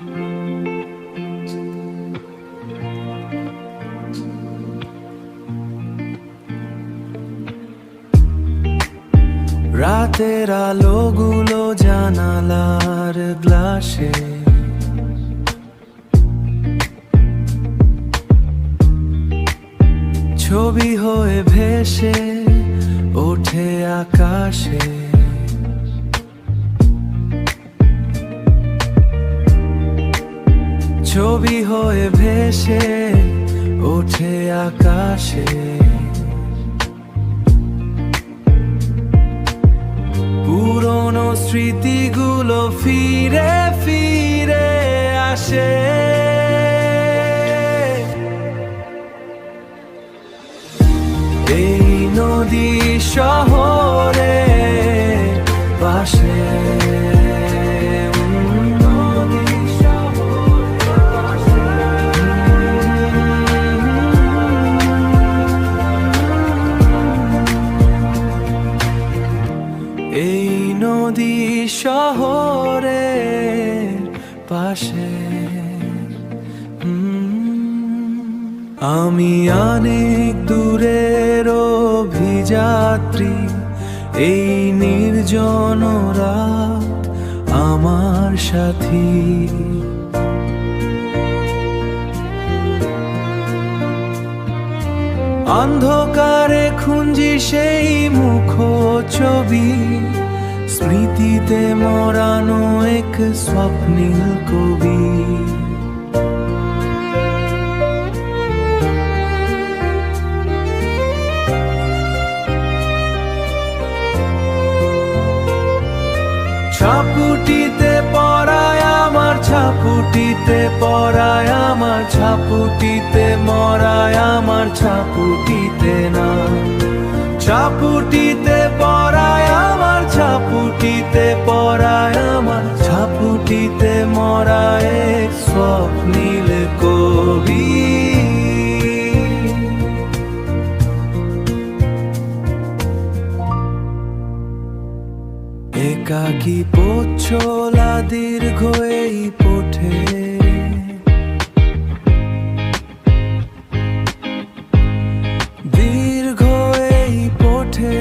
রাতের আলোগুলো জানালার গ্লাসে ছবি হয়ে ভেসে ওঠে আকাশে। ছবি হয়ে ভেসে ওঠে আকাশে। পুরনো স্মৃতিগুলো ফিরে ফিরে আসে। এই নদী শহরে পাশে এই নদী শহরের পাশে আমি অনেক দূরের অভিযাত্রী। এই নির্জন রাত আমার সাথী। অন্ধকারে খুঁজি সেই মুখ ছবি, স্মৃতিতে মরানো এক স্বপ্নীল কবি। ছাপুটিতে পড়ায় আমার, ছাপুটিতে পড়ায় আমার, ছাপুটিতে মরায় আমার, ছাপুটিতে না। ছাপুটিতে পড়ায় আমার, ছাপুটিতে পড়ায় আমার, ছাপুটিতে মরায় এক স্বপ্নীল কবি। একাকী পথচলা দীর্ঘ এই পথে, দীর্ঘ এই পথে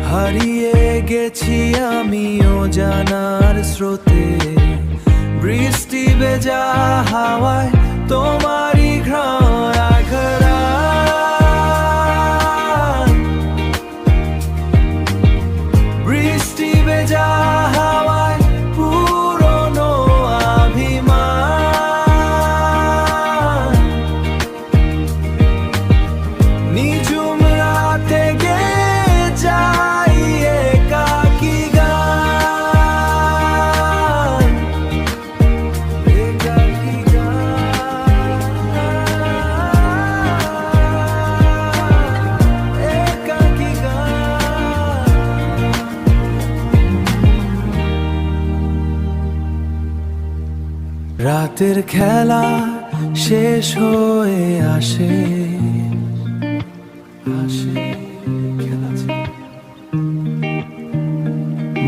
হারিয়ে গেছি আমি অজানার স্রোতে। বৃষ্টি ভেজা হাওয়ায় তোমারই ঘ্রাণ রাতের খেলা শেষ হয়ে আসে।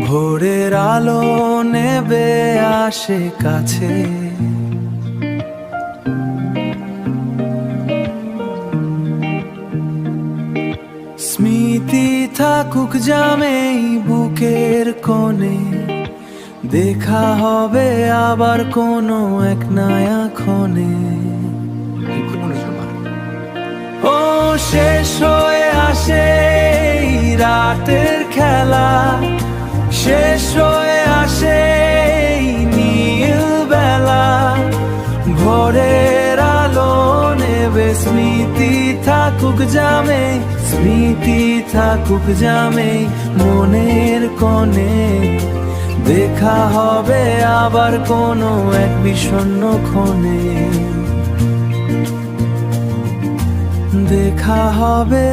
ভোরের আলো নেবে আসে কাছে। স্মৃতি থাকুক জামেই বুকের কোণে, দেখা হবে আবার কোনো এক নয়া ক্ষণে। ও শেষ হয়ে আসে রাতের খেলা, শেষ হয়ে আসে নীল বেলা। ভোরের আলো নেবে স্মৃতি থাকুক জামে, স্মৃতি থাকুক জামে মনের কোণে। দেখা হবে আবার কোনো এক বিষণ্ণ ক্ষণে, দেখা হবে।